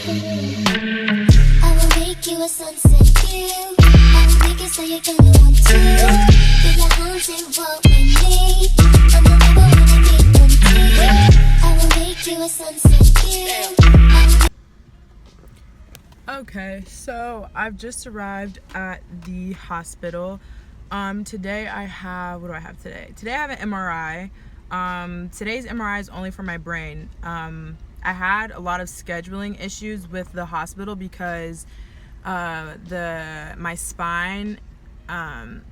I will make you a sunset view. I will make it so you're gonna want to. Feel your arms and walk with me. I'm the rebel when I get one too. I will make you a sunset view. Okay, so I've just arrived at the hospital. Today I have, what do I have today? Today I have an MRI. Today's MRI is only for my brain. I had a lot of scheduling issues with the hospital because my spine and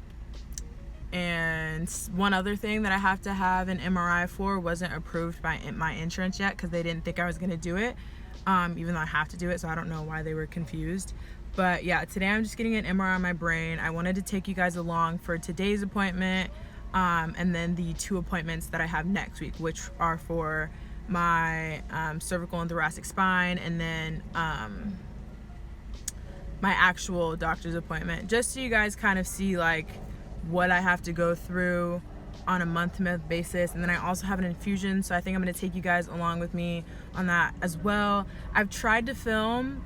one other thing that I have to have an MRI for wasn't approved by my insurance yet because they didn't think I was going to do it, even though I have to do it, so I don't know why they were confused. But yeah, today I'm just getting an MRI on my brain. I wanted to take you guys along for today's appointment and then the 2 appointments that I have next week, which are for my cervical and thoracic spine, and then my actual doctor's appointment, just so you guys kind of see like what I have to go through on a month-to-month basis. And then I also have an infusion, so I think I'm going to take you guys along with me on that as well. I've tried to film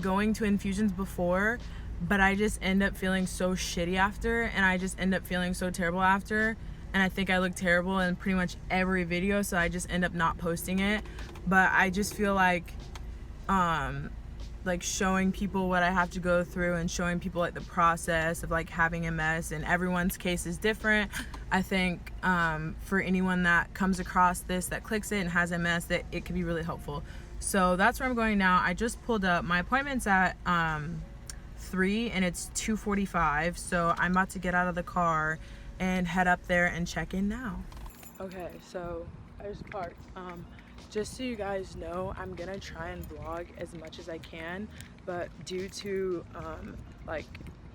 going to infusions before, but I just end up feeling so shitty after, and I just end up feeling so terrible after, and I think I look terrible in pretty much every video, so I just end up not posting it. But I just feel like showing people what I have to go through and showing people like the process of like having MS, and everyone's case is different. I think for anyone that comes across this, that clicks it and has MS, that it could be really helpful. So that's where I'm going now. I just pulled up. My appointment's at 3 and it's 2:45, so I'm about to get out of the car and head up there and check in now. Okay, so I just parked. Just so you guys know, I'm gonna try and vlog as much as I can, but due to like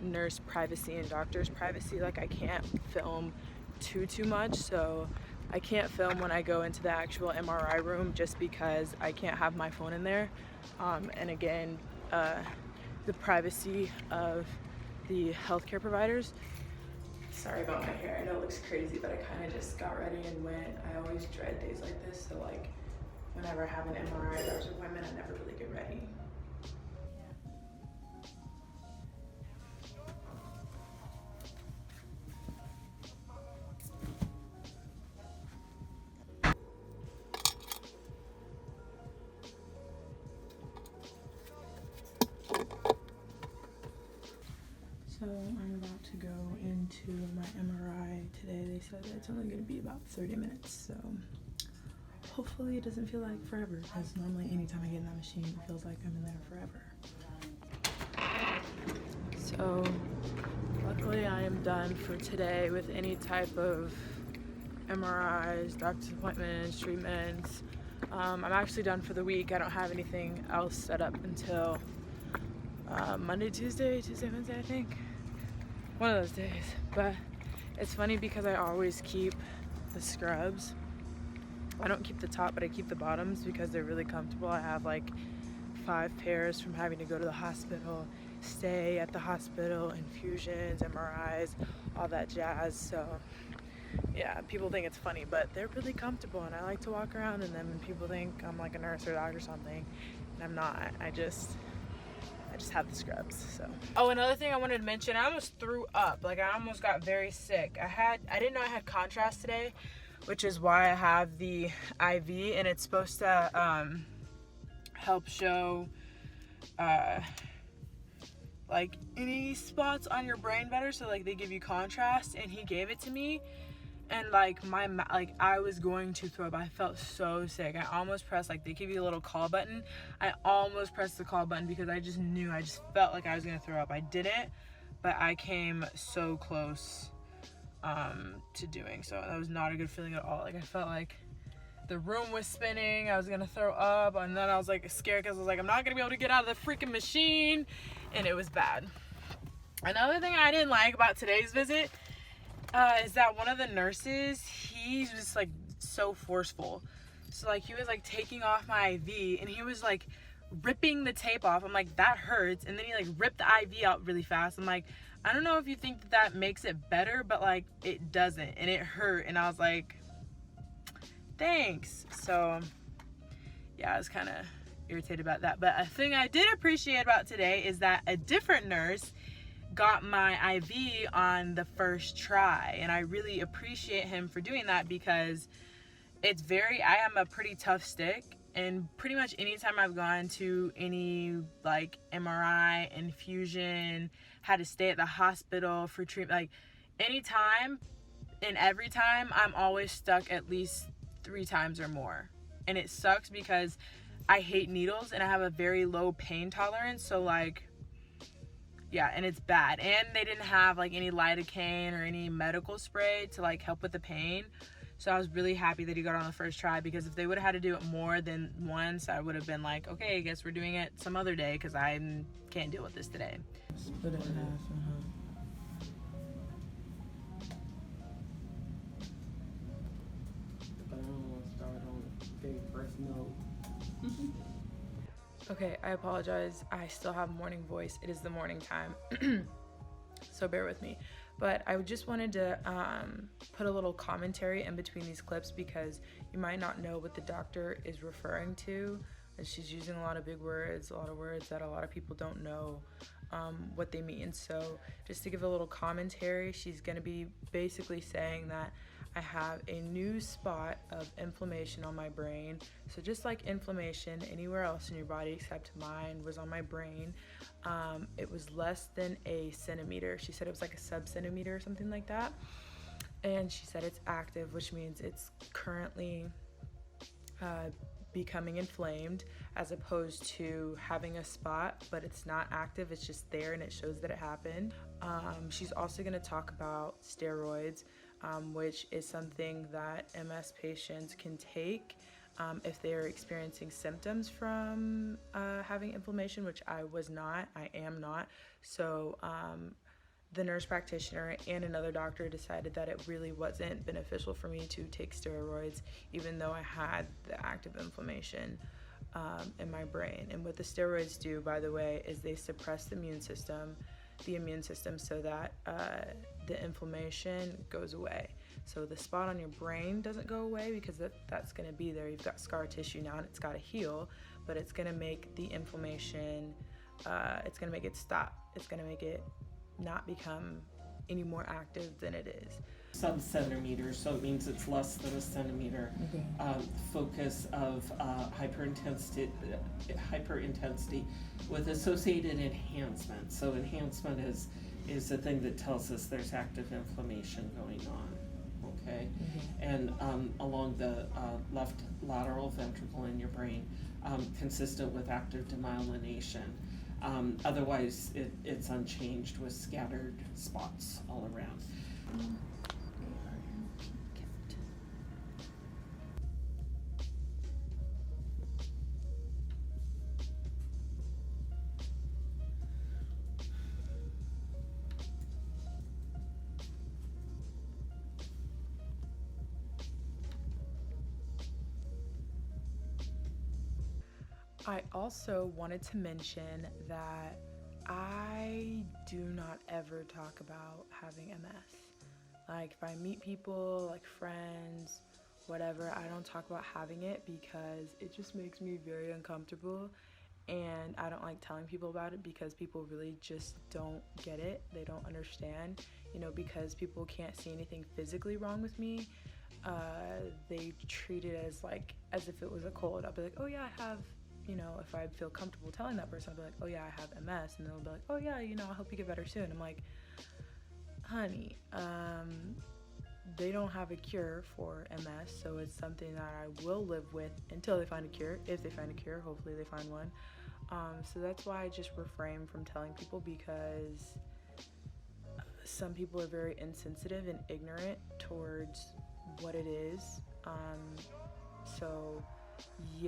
nurse privacy and doctor's privacy, like I can't film too much. So I can't film when I go into the actual MRI room just because I can't have my phone in there. And again, the privacy of the healthcare providers. Sorry about my hair, I know it looks crazy, but I kind of just got ready and went. I always dread days like this, so like whenever I have an MRI or doctor's appointment, I never really get ready. So I'm about to go into my MRI today. They said that it's only going to be about 30 minutes, so hopefully it doesn't feel like forever, because normally anytime I get in that machine, it feels like I'm in there forever. So luckily I am done for today with any type of MRIs, doctor's appointments, treatments. I'm actually done for the week. I don't have anything else set up until Monday, Tuesday, Wednesday, I think. One of those days. But it's funny because I always keep the scrubs. I don't keep the top, but I keep the bottoms because they're really comfortable. I have like 5 pairs from having to go to the hospital, stay at the hospital, infusions, MRIs, all that jazz. So yeah, people think it's funny, but they're really comfortable, and I like to walk around in them, and people think I'm like a nurse or a doctor or something, and I'm not. I just have the scrubs. So, oh, another thing I wanted to mention, I almost threw up. Like I almost got very sick. I didn't know I had contrast today, which is why I have the IV, and it's supposed to help show like any spots on your brain better, so like they give you contrast, and he gave it to me, and like I was going to throw up. I felt so sick. I almost pressed, like they give you a little call button. I almost pressed the call button because I just felt like I was gonna throw up. I didn't, but I came so close to doing so. That was not a good feeling at all. Like I felt like the room was spinning. I was gonna throw up, and then I was like scared because I was like, I'm not gonna be able to get out of the freaking machine, and it was bad. Another thing I didn't like about today's visit is that one of the nurses, he's just like so forceful. So like he was like taking off my IV, and he was like ripping the tape off. I'm like, that hurts. And then he like ripped the IV out really fast. I'm like, I don't know if you think that makes it better, but like it doesn't, and it hurt. And I was like, thanks. So yeah, it was kind of irritated about that. But a thing I did appreciate about today is that a different nurse got my IV on the first try, and I really appreciate him for doing that, because I am a pretty tough stick, and pretty much anytime I've gone to any like MRI, infusion, had to stay at the hospital for treatment, like anytime and every time, I'm always stuck at least 3 times or more. And it sucks because I hate needles and I have a very low pain tolerance, so like, yeah, and it's bad. And they didn't have like any lidocaine or any medical spray to like help with the pain. So I was really happy that he got on the first try, because if they would have had to do it more than once, I would have been like, okay, I guess we're doing it some other day, because I can't deal with this today. Split it in half. But I don't want to start on the very first note. Okay, I apologize. I still have morning voice. It is the morning time. So bear with me. But I just wanted to put a little commentary in between these clips, because you might not know what the doctor is referring to. And she's using a lot of big words, a lot of words that a lot of people don't know what they mean. So just to give a little commentary, she's going to be basically saying that I have a new spot of inflammation on my brain. So just like inflammation anywhere else in your body except mine was on my brain, it was less than a centimeter. She said it was like a sub-centimeter or something like that. And she said it's active, which means it's currently becoming inflamed, as opposed to having a spot but it's not active, it's just there and it shows that it happened. She's also going to talk about steroids, which is something that MS patients can take if they are experiencing symptoms from having inflammation, which I am not. So the nurse practitioner and another doctor decided that it really wasn't beneficial for me to take steroids, even though I had the active inflammation in my brain. And what the steroids do, by the way, is they suppress the immune system so that the inflammation goes away. So the spot on your brain doesn't go away, because that's going to be there. You've got scar tissue now and it's got to heal, but it's going to make the inflammation, it's going to make it stop. It's going to make it not become any more active than it is. Sub-centimeter, so it means it's less than a centimeter. Okay. Focus of hyperintensity with associated enhancement. So enhancement is the thing that tells us there's active inflammation going on. Okay, and along the left lateral ventricle in your brain, consistent with active demyelination. Otherwise, it's unchanged with scattered spots all around. I also wanted to mention that I do not ever talk about having MS. Like, if I meet people, like friends, whatever, I don't talk about having it, because it just makes me very uncomfortable, and I don't like telling people about it, because people really just don't get it. They don't understand, because people can't see anything physically wrong with me. They treat it as if it was a cold. I'll be like, oh yeah, I have, if I feel comfortable telling that person, I'll be like, oh yeah, I have MS, and they'll be like, oh yeah, I hope you get better soon. I'm like, honey, they don't have a cure for MS, so it's something that I will live with until they find a cure. If they find a cure, hopefully they find one. So that's why I just refrain from telling people, because some people are very insensitive and ignorant towards what it is. So yeah.